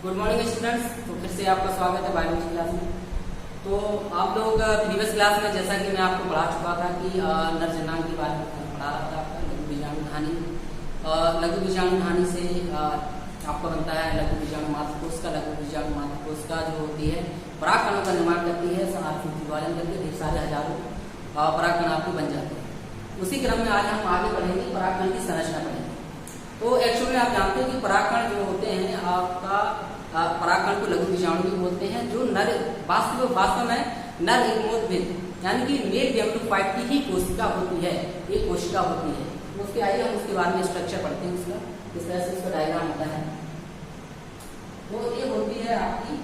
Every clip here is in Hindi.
Good morning students. तो फिर से आपका स्वागत है बायोलॉजी क्लास में। तो आप लोग प्रीवियस क्लास में जैसा कि मैं आपको पढ़ा चुका था कि नर जनांग के बारे में पढ़ा रहा था आपका लघु बीजाणु कहानी। लघु बीजाणु कहानी से आपका बनता है लघु बीजाणु मातृकोश का। लघु बीजाणु मातृकोश का जो होती है परागकणों का निर्माण करती है, विभाजन करके ढेर सारे हजारों परागकण आपके बन जाते हैं। उसी क्रम में आज हम आगे बढ़ेंगे, परागकण की संरचना पढ़ेंगे। तो एक्चुअली आप जानते हैं कि परागकण जो होते हैं आपका परागकण को लघु बीजाणु भी बोलते हैं, जो नर वास्तव में नर एकमोद्भिद यानी कि मेल गैमेटोफाइट की ही कोशिका होती है, ये कोशिका होती है। तो उसके आइए हम उसके बारे में स्ट्रक्चर पढ़ते हैं, उसका किस तरह से उसका डायग्राम होता है। तो ये होती है आपकी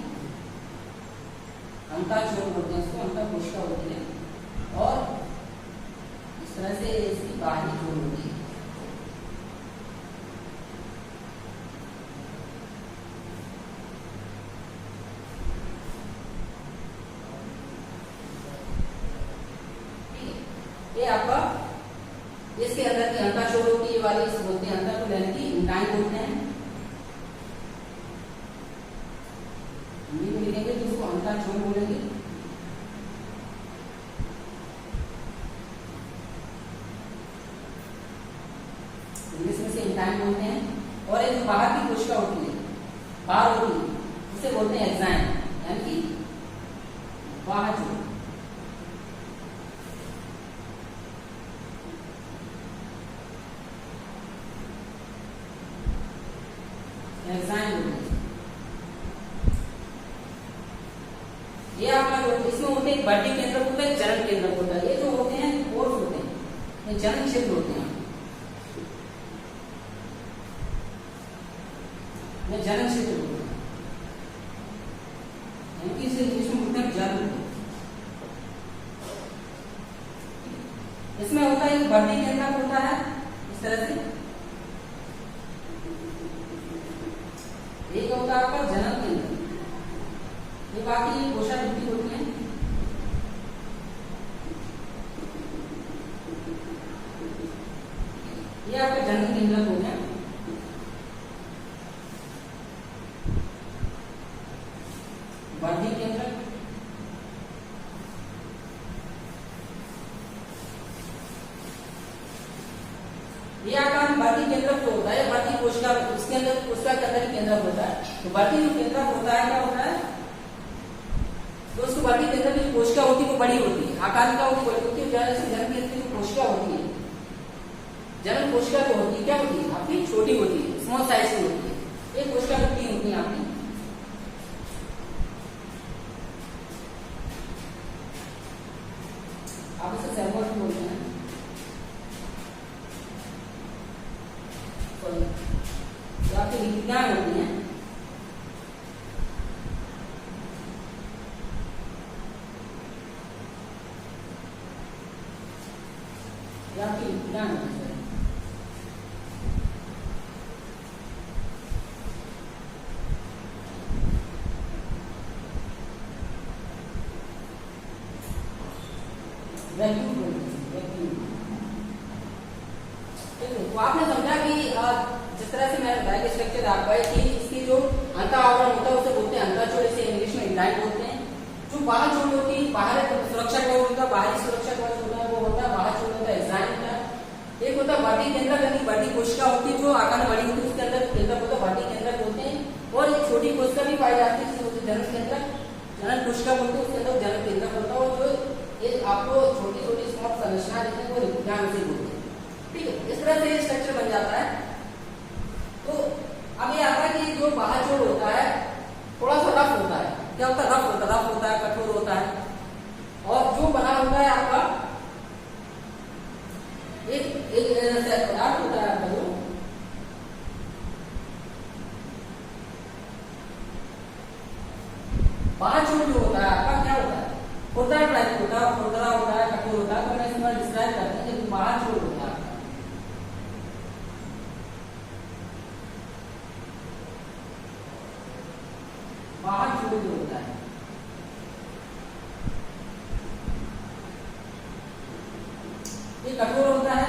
अंतःक्षोभ बोलते हैं इसको, अंतः कोशिका होती है और इस तरह से इसकी बाहरी छोर होती है। ये आपका इसके अंदर की अंतःक्षोभ होती है, वाली इसे बोलते हैं अंतः, यानी कि इंटाइन बोलते हैं। हिंदी में लिखेंगे तो उसको अंतःक्षोभ बोलेंगे। इंग्लिश में से इंटाइन बोलते हैं। और ये जो बाहर की कोशिका होती है, बाहर होती है, उसे बोलते हैं एक्साइन, यानी कि बाहर जो ये आपका जो इसमें होते हैं बढ़ती केंद्र होता है, जनन केंद्र होता है। ये जो होते हैं कोर्स होते हैं, ये जनन क्षेत्र होते हैं, ये जनन क्षेत्र होते हैं, यानी कि इसे इंग्लिश में बोलते हैं जनन। इसमें होता है बढ़ती केंद्र होता है इस तरह से, एक होता है आपका जनन केंद्र, ये बाकी ये कोशाभित्ति होती है। ये आपका जनन केंद्र हो गया। वर्धी केंद्र, ये आकार वर्धी केंद्र तो होता है, वर्धी कोशिका उसके अंदर कोशिका के अंदर केंद्र होता है। तो वर्धी जो केंद्र होता है क्या होता है, तो उसको वर्धी केंद्र की जो कोशिका होती है वो बड़ी होती है, आकार का वो बड़ी होती है। जैसे जनन केंद्र की जो कोशिका होती है, जनन कोशिका जो होती है क्या होती है आपकी छोटी होती है, स्मॉल साइज की होती है। एक कोशिका कितनी होती है आपकी, आप इसे सेगमेंट बोलते हैं, तो आपकी रिक्तियां होती हैं। आपकी रिक्तियां होती है। वैक्यूम वैक्यूम तो आपने समझा कि जिस तरह से मैंने बताया कि स्ट्रक्चर आपका है कि इसकी जो अंतः आवरण होता है उसे बोलते हैं अंतःक्षोभ, इसे इंग्लिश में इंटाइन बोलते हैं। जो बाहर छोड़ होती है, बाहर सुरक्षा कवच होता है, बाहरी सुरक्षा कवच होता है, वो होता है बाहर छोड़ होता है एक्साइन होता है। एक होता है वर्धी केंद्र, यानी वर्धी कोशिका होती है जो आकार में बड़ी होती है, उसके अंदर केंद्र होता है वर्धी केंद्र बोलते हैं। और एक छोटी कोशिका भी पाई जाती है जिसे जनन केंद्र, जनन कोशिका बोलते हैं, उसके अंदर जनन केंद्र होता है। और जो ये आपको छोटी छोटी स्मॉल संरचना देते हैं वो रिक्तियां उसे बोलते हैं। ठीक है, इस तरह से स्ट्रक्चर बन जाता है। तो अब ये आता है कि जो बाहर छोड़ होता है थोड़ा सा रफ होता है, क्या होता है रफ होता है, कठोर होता है। और जो बना होता है आपका एक पदार्थ होता है आपका, जो बाहर छोड़ जो होता है आपका क्या होता है, खुरदरा टाइप होता है, खुरदरा होता है, कठोर होता है। तो मैं इसमें डिस्क्राइब करते हैं कि बाहर छोड़ होता है, बाहर छोड़ जो होता है ये कठोर होता है,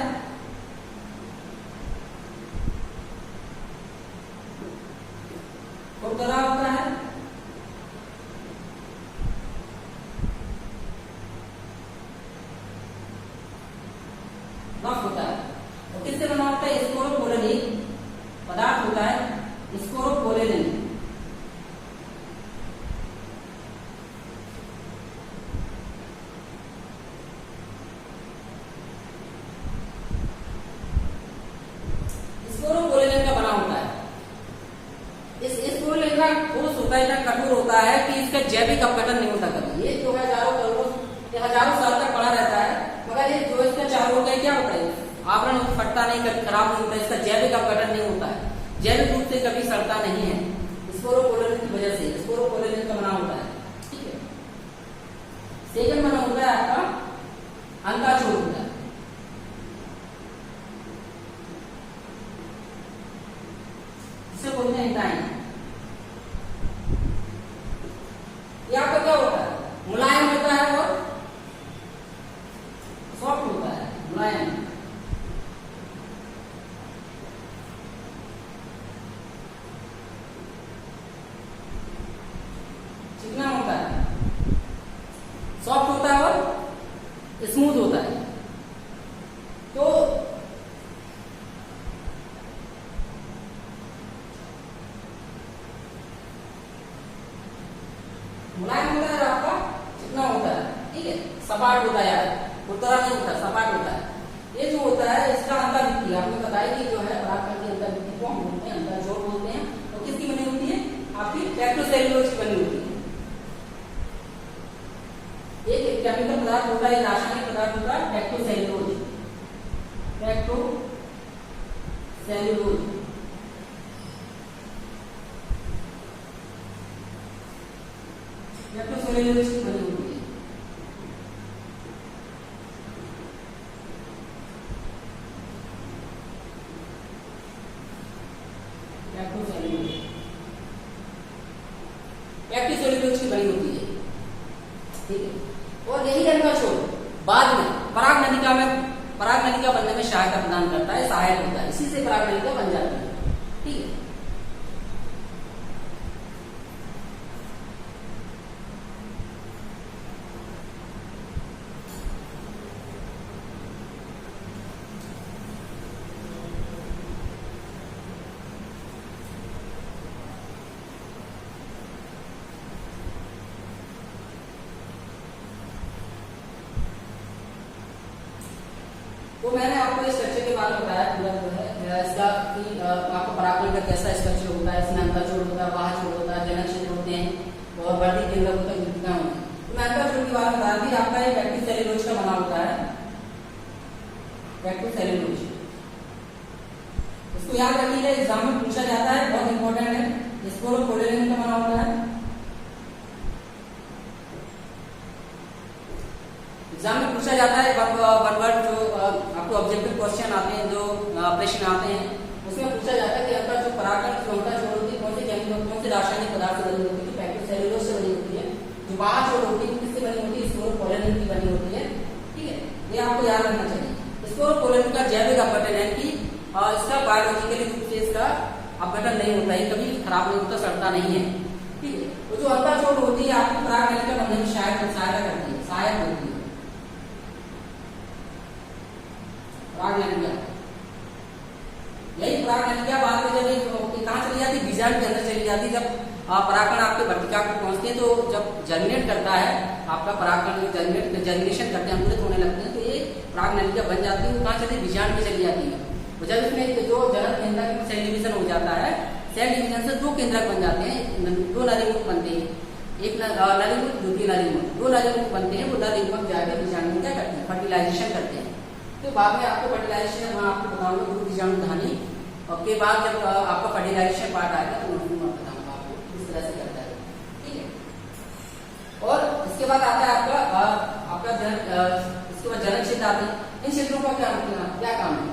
खुरदरा होता है, रफ होता है। और किससे बना होता है? स्पोरोपोलेनिक पदार्थ होता है, स्पोरोपोलेनिक। स्पोरोपोलेनिन का बना होता है। इस स्पोरोपोलेनिन का ठोस होता है, इतना कठोर होता है कि इसका जैविक अपघटन नहीं होता कभी। ये जो है हजारों साल तक पड़ा रहता है, मगर ये जो इसका चारों होता है क्या होता है? आवरण फटता नहीं, कभी खराब नहीं होता, इसका जैविक अपघटन नहीं होता है, जैविक रूप से कभी सड़ता नहीं है, स्पोरोपोलेनिन की वजह से। स्पोरोपोलेनिन का बना होता है, ठीक है। सेकंड बना होता है आपका अंताचोर होता है। इसे बोलते हैं एंटाइन। ये आपका क्या होता है? मुलायम होता है और सॉफ्ट होता है, मुलायम। चिकना होता है, सॉफ्ट होता है और स्मूथ होता है। तो मुलायम होता है, आपका चिकना होता है, ठीक है, सपाट होता है, खुरदरा नहीं होता, सपाट होता है। ये जो होता है इसका अंतर्वृत्ति आपको बताया कि जो है परागकण की अंतर्वृत्ति को हम बोलते हैं अंतर्जोड़ बोलते हैं। और किसकी बनी होती है? आपकी टेक्टोसेलुलोज की बनी होती है। एक केमिकल पदार्थ होता है, रासायनिक पदार्थ होता है टेक्टोसेलुलोज, टेक्टोसेलुलोज। टेक्टोसेलुलोज की बनी होती है। टेक्टोसेलुलोज की बनी होती है, ठीक है। और यही अंताचोर बाद में पराग नलिका बनने में सहायता प्रदान करता है, सहायक होता है, इसी से पराग नलिका बन जाती है, ठीक है। तो मैंने आपको इस स्ट्रक्चर के बारे में बताया पूरा जो है इसका कि आपको परागकण का कैसा स्ट्रक्चर होता है, इसमें अंतःचोर होता है, बाह्यचोर होता है, जनक क्षेत्र होते हैं और वर्धी केंद्र होता है, युक्तियां होती हैं। तो मैं अंतःचोर की बात बता दी, आपका ये टेक्टोसेलुलोज का बना होता है, टेक्टोसेलुलोज। इसको याद रखिएगा, एग्जाम में पूछा जाता है, बहुत इंपॉर्टेंट है। स्पोरोपोलेनिन का बना होता है, एग्जाम में पूछा जाता है वन वर्ड जो आपको ऑब्जेक्टिव क्वेश्चन आते हैं, जो प्रश्न आते हैं, उसमें पूछा जाता है कि आपका जो परागकण की अंतःचोर होती है कौन से केमिकल, कौन से रासायनिक पदार्थ से बनी होती है? टेक्टोसेलुलोज से बनी होती है। जो बाह्यचोर होती है किससे बनी होती है? स्पोरोपोलेनिन की बनी होती है, ठीक है। ये आपको याद रखना चाहिए। स्पोरोपोलेनिन का जैविक अपघटन है कि इसका बायोलॉजिकली रूप से इसका अपघटन नहीं होता है, कभी खराब नहीं होता, सड़ता नहीं है, ठीक है। तो जो अंतःचोर होती है आपकी पराग नलिका बनने में सहायता करती है, सहायक होती है पराग नलिका। यही पराग नलिका बाद में जब कहाँ चली जाती? बीजांड के अंदर चली जाती। जब परागकण आपके वर्तिका को पहुंचते हैं, तो जब जर्मिनेट करता है आपका परागकण, जर्मिनेशन करते हैं, अंकुरित होने लगते हैं, तो ये पराग नलिका बन जाती है। वो कहाँ चलती है? बीजांड में चली जाती है। जब इसमें जो जनक केंद्रक में सेल डिवीजन हो जाता है, सेल डिवीजन से दो केंद्रक बन जाते हैं, दो नलिमुख बनते हैं, एक नलिमुख, द्वितीय नलिमुख, दो नलिमुख बनते हैं। वो नलिमुख जाकर बीजांड में क्या करते हैं? फर्टिलाइजेशन करते हैं। तो बाद में आपको फर्टिलाइजेशन मैं आपको बताऊंगा गुरु बीजाणुधानी, और के बाद जब आपका फर्टिलाइजेशन पार्ट आएगा तो मैं बताऊंगा आपको किस तरह से करता है, ठीक है। और इसके बाद आता है आपका इसके बाद जनक क्षेत्र आते हैं। इन क्षेत्रों का क्या काम है?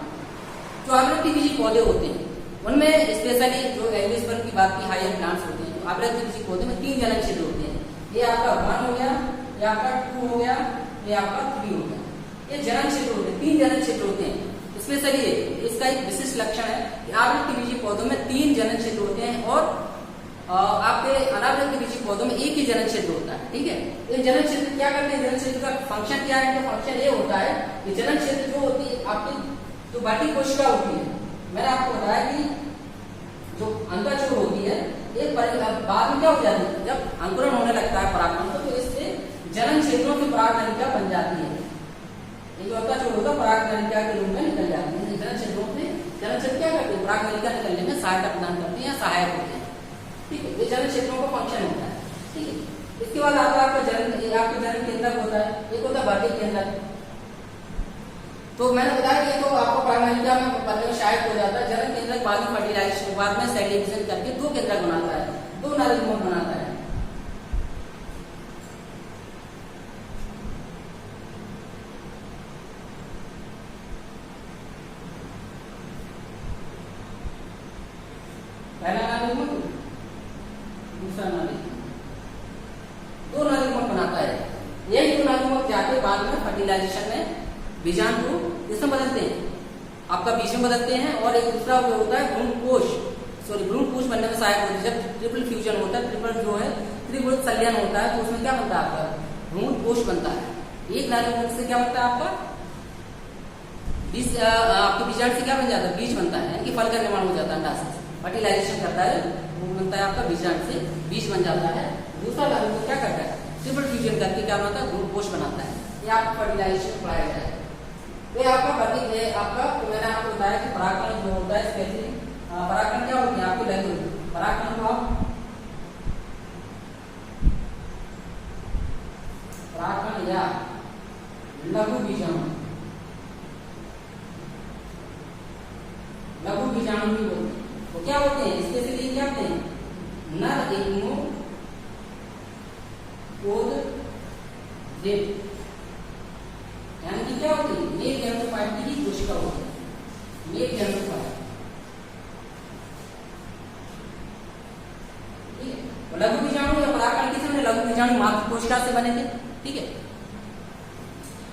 जो आवृत्तिबीजी पौधे होते हैं उनमें स्पेशली जो एंजियोस्पर्म की बात की, हायर प्लांट्स होते हैं, तो आवृत्तिबीजी पौधे में 3 जनक क्षेत्र होते हैं। ये आपका 1 हो गया, ये आपका 2 हो गया, ये आपका 3 हो गया। ये जनक क्षेत्र होते हैं, 3 जनक क्षेत्र होते हैं। स्पेशली इसका एक विशिष्ट लक्षण है कि आवृत्तिबीजी पौधों में 3 जनक क्षेत्र होते हैं और आपके अनावृत के बीजी पौधों में एक ही जनन क्षेत्र होता है, ठीक है। तो जनन क्षेत्र क्या करते हैं, जनन क्षेत्र का फंक्शन क्या है, तो फंक्शन ये होता है कि जनन क्षेत्र जो होती है आपकी जो बाटी कोशिका होती है, मैंने आपको बताया कि जो अंडाचूर होती है एक बाद में क्या हो जाती है, जब अंकुरण होने लगता है परागकण को, तो इससे जनन क्षेत्रों की परागनलिका बन जाती है। ये जो अंडाचूर होता है परागनलिका के रूप में निकल जाती है। जनन क्षेत्रों में जनन क्षेत्र क्या करते हैं, परागनलिका निकलने में सहायता प्रदान करती है या सहायक होते हैं, ठीक है। ये जनन क्षेत्रों का फंक्शन होता है, ठीक है। इसके बाद आता है आपका जनन केंद्रक होता है, एक होता है बाटी केंद्रक। तो मैंने बताया कि तो आपको परागनलिका में बनने में सहायक हो जाता है। जनन केंद्रक बाद में फर्टिलाइजेशन बाद में सेल डिवीजन करके दो केंद्रक बनाता है, दो नारीमूल बनाता है। पहला नारीमूल, दूसरा नारीमूल, दो नारीमूल बनाता है। यही दो नारीमूल जाके बाद में फर्टिलाइजेशन में बीजाणु को इसमें बदलते हैं, आपका बीज में बदलते हैं। और एक दूसरा होता है भ्रूणकोश बनने में सहायक होता है। जब ट्रिपल फ्यूजन होता है, ट्रिपल जो है त्रिगुणित संलयन होता है, तो उसमें क्या बनता है आपका भ्रूणकोश बनता है। एक नारीमूल से क्या बनता है आपका बीज, आपके बीजाणु से क्या बन जाता है, बीज बनता है, यानी कि फल का निर्माण हो जाता है। अंडाशय से फर्टिलाइजेशन करता है, वो बनता है आपका बीजाणु से बीज बन जाता है। दूसरा नारीमूल क्या करता है, ट्रिपल फ्यूजन करके क्या बनता है, भ्रूणकोश बनाता है। ये आपको फर्टिलाइजेशन पढ़ाया जाए। तो आपका तो मैंने आपको बताया कि परागकण जो होता है, स्पेशली परागकण क्या होती है आपकी लघु परागकण को आप परागकण या लघु बीजाणु भी होते हैं। तो क्या होते हैं, स्पेशली क्या होते हैं, नर एग्नो यानी कि क्या होती है, मेल गैमेटोफाइट की कोशिका होती है, मेल गैमेटोफाइट, ठीक है। लघु बीजाणु या परागकण किससे बने, लघु बीजाणु मातृ कोशिका से बने थे, ठीक है।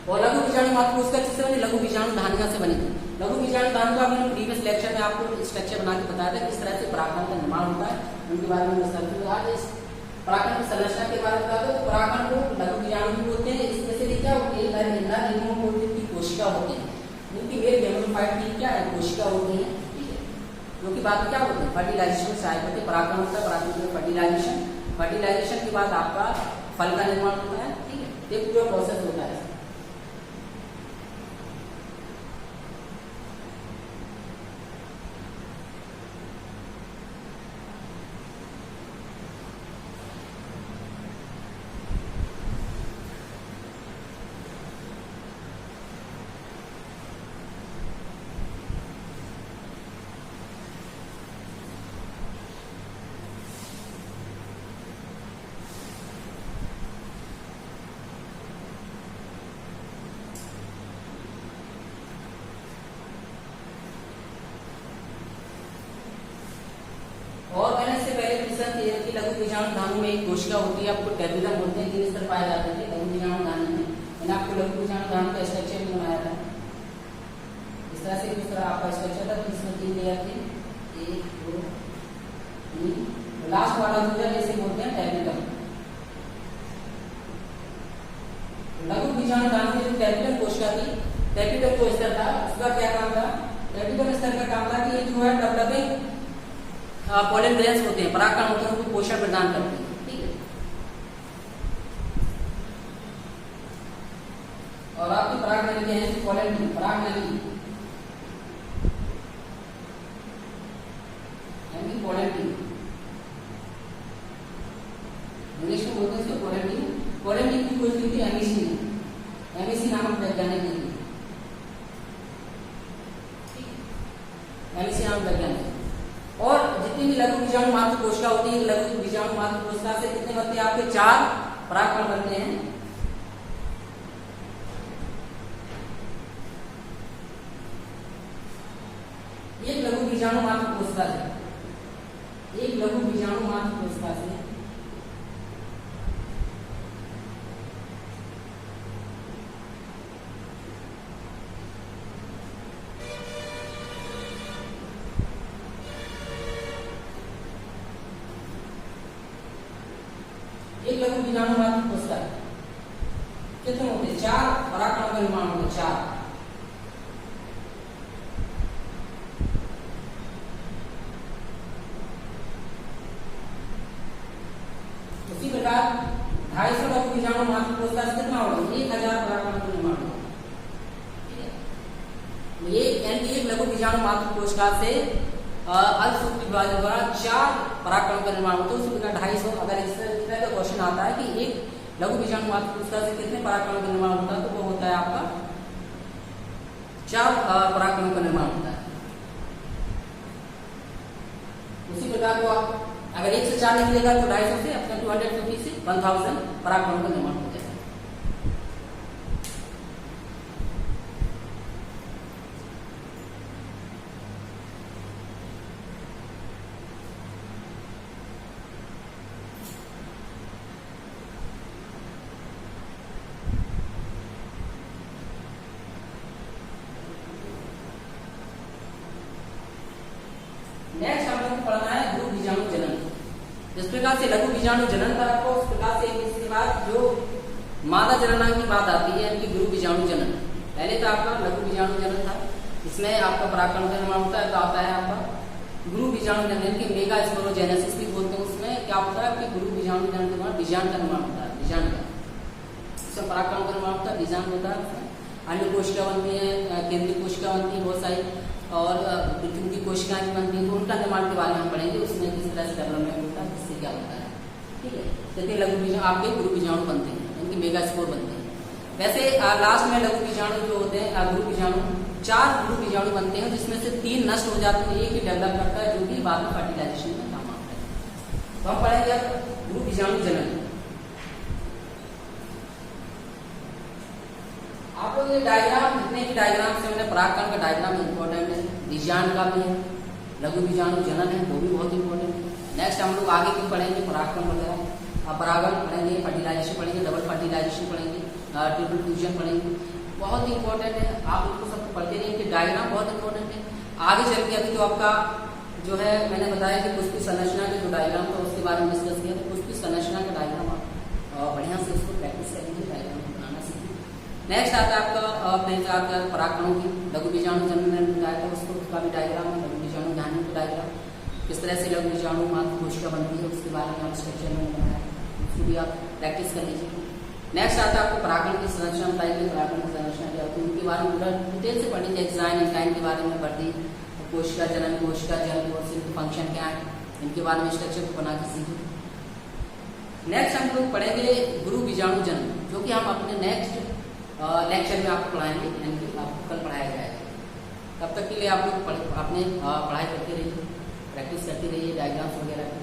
और लघु बीजाणु मातृ कोशिका किससे बने, लघु बीजाणु धानिका से बने थे। लघु बीजाणु धानिका मैंने प्रीवियस लेक्चर में आपको स्ट्रक्चर बना के बताया था किस तरह से परागकण का निर्माण होता है, उनके बारे में विस्तार से। आज इस परागकण की संरचना के बारे में बता दो। तो परागकण को लघु बीजाणु भी बोलते हैं, स्पेशली क्या होती है, नर एग्नो की कोशिका होती है, उनकी मेल गैमेटोफाइट की क्या है, कोशिका होती है, ठीक है। जो कि बाद में क्या होते हैं, फर्टिलाइजेशन में सहायक होते हैं। परागकण होता है, परागकण में फर्टिलाइजेशन के बाद आपका फल का निर्माण होता है, ठीक है। ये पूरा प्रोसेस होता है। लघु बीजाणु धानु में एक कोशिका होती है, आपको टेबुलम बोलते हैं, 3 स्तर पाए जाते हैं लघु बीजाणु धानु में। मैंने आपको लघु बीजाणु धानु का स्ट्रक्चर भी बनाया था, इस तरह से किस तरह आपका स्ट्रक्चर था। इसमें 3 लेयर थे, 1 2 3, लास्ट वाला जो है इसे बोलते हैं टेबुलम। लघु बीजाणु धानु में जो टेबुलम कोशिका थी, टेबुलम जो स्तर था उसका क्या काम था, टेबुलम स्तर का काम था कि ये जो है डेवलपिंग पॉलन ग्रेन्स होते हैं, परागकण होते हैं, उनको पोषण प्रदान करते हैं, ठीक है। और आपकी परागनली क्या है, पॉलन परागनली यानी पॉलन इंग्लिश में बोलते हैं पॉलन। पॉलन की खोज की थी एमईसी नामक वैज्ञानिक ने की, एमईसी नामक वैज्ञानिक। और जितनी भी लघु बीजाणु मातृ कोशिका होती है, लघु बीजाणु मातृ कोशिका से कितने बनते हैं आपके 4 परागकण बनते हैं। एक लघु बीजाणु मातृ कोशिका से, एक लघु बीजाणु मातृ कोशिका से बीजाणु मात्र कोशिका कितने होते हैं? 4 परागकणों का निर्माण होता है, 4। उसी प्रकार 250 लघु बीजाणु मात्र कोशिका से कितना होगा? 1000 परागकणों का निर्माण होगा। एक लघु बीजाणु मात्र कोशिका से अल्पसूत्री विभाजन द्वारा 4 परागकणों का निर्माण होता है। उसी प्रकार 250, अगर इस तरह का क्वेश्चन आता है कि एक लघु बीजाणु मात्र कोशिका से कितने परागकणों का निर्माण होता है, तो वो होता है आपका 4 परागकणों का निर्माण होता है। उसी प्रकार को आप अगर 1 से 4 निकलेगा तो 250 से अपना 250 से 1000 परागकणों का निर्माण हो जाएगा। नेक्स्ट हम लोग पढ़ना है गुरु बीजाणु जनन। जिस प्रकार से लघु बीजाणु जनन था आपको, उस प्रकार से इसके बाद जो मादा जननांग की बात आती है यानी गुरु बीजाणु जनन। पहले तो आपका लघु बीजाणु जनन था, इसमें आपका परागकण का निर्माण होता है, तो आता है आपका गुरु बीजाणु जनन की मेगा स्पोरोजेनेसिस भी बोलते हैं। उसमें क्या होता है कि गुरु बीजाणु जनन के बाद बीजांड का निर्माण होता है, बीजांड का इसमें परागकण का निर्माण होता है, बीजांड होता है। अन्य कोशिका बनती है, केंद्रीय कोशिका बनती है बहुत सारी, और पृथ्वी की कोशिकाएं बनती हैं, तो उनका निर्माण के बारे में हम पढ़ेंगे, उसमें किस तरह से डेवलपमेंट होता है, किससे क्या होता है। ठीक है, जैसे लघु बीजाणु आपके गुरु बीजाणु बनते हैं, उनकी मेगा स्पोर बनते हैं। वैसे लास्ट में लघु बीजाणु जो होते हैं, गुरु बीजाणु 4 गुरु बीजाणु बनते हैं, जिसमें से 3 नष्ट हो जाते हैं, एक ही डेवलप करता है, जो कि बाद में फर्टिलाइजेशन में काम आता है। तो हम पढ़ेंगे अब गुरु बीजाणु जनन। आप लोग ये डायग्राम, जितने भी डायग्राम से मैंने परागकण का डायग्राम इंपॉर्टेंट है, बीजांड का भी है, लघु बीजाणु जनन है, वो भी बहुत इंपॉर्टेंट है। नेक्स्ट हम लोग आगे भी पढ़ेंगे परागकण वगैरह, परागण पढ़ेंगे, फर्टिलाइजेशन पढ़ेंगे, डबल फर्टिलाइजेशन पढ़ेंगे, ट्रिपल फ्यूजन पढ़ेंगे, बहुत इंपॉर्टेंट है। आप उनको सब पढ़ते रहिए कि डायग्राम बहुत इंपॉर्टेंट है। आगे चल के अभी तो आपका जो है मैंने बताया कि पुष्पी संरचना के जो डायग्राम था उसके बारे में डिस्कस किया था। पुष्पी संरचना का डायग्राम आप बढ़िया से उसको प्रैक्टिस करेंगे, डायग्राम बनाना सीखेंगे। नेक्स्ट आता है आपका फ्रेंड्स आता है परागकणों की, लघु बीजाणु जनन में बताया था उसको, उसका भी डायग्राम है, लघु बीजाणु धानी का डायग्राम, किस तरह से लघु बीजाणु मात्र कोशिका बनती है उसके बारे में आप स्ट्रक्चर में बनाया, उसको भी आप प्रैक्टिस कर लीजिए। नेक्स्ट आता है आपको परागकण की संरचना बताएगी, परागकण की संरचना क्या होती है उनके बारे में पूरा डिटेल से पढ़ लीजिए, एक्साइन इंटाइन के बारे में पढ़ लीजिए, कोशिका जनन, कोशिका जल और सिल्क फंक्शन क्या है, इनके बारे में स्ट्रक्चर को बना के सीखिए। नेक्स्ट हम लोग पढ़ेंगे गुरु बीजाणु जनन, जो कि हम अपने नेक्स्ट लेक्चर में आपको पढ़ाएंगे, यानी कि आपको कल पढ़ाया जाएगा। तब तक के लिए आप लोग अपने पढ़ाई करते रहिए, प्रैक्टिस करते रहिए, डायग्राम्स वगैरह की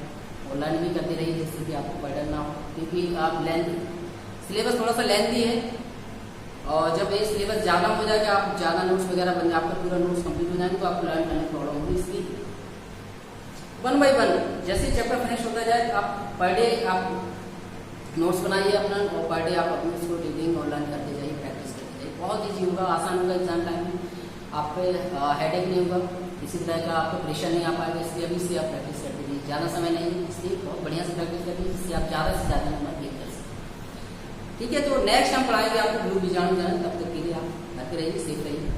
ऑनलाइन भी करते रहिए, जिससे कि आपको बर्डन ना हो, क्योंकि आप सिलेबस थोड़ा सा लेंथी है, और जब ये सिलेबस ज़्यादा हो जाएगा, आप ज़्यादा नोट्स वगैरह बन जाए, आपका पूरा नोट्स कंप्लीट हो जाएंगे, तो आपको लर्न करने में प्रॉब्लम होगी। इसलिए 1 बाय 1 जैसे चैप्टर फिनिश होता जाए, आप पर डे आप नोट्स बनाइए अपना, और पर डे आप अपने उसको रीडिंग और लर्न करते जाइए, प्रैक्टिस करते जाइए। बहुत ईजी होगा, आसान होगा, एग्जाम टाइम में आप पे हेडेक नहीं होगा, किसी तरह का आपको प्रेशर नहीं आ पाएगा। इसलिए अभी से आप प्रैक्टिस करते जाइए, ज़्यादा समय नहीं है, इसलिए बहुत बढ़िया से प्रैक्टिस करते हैं, जिससे आप ज़्यादा से ज़्यादा नंबर गेन कर सकते हैं। ठीक है, तो नेक्स्ट हम पढ़ाएंगे आपको गुरु बीजाणु जनन। तब तक के लिए आप करते रहिए, सीख रहिए।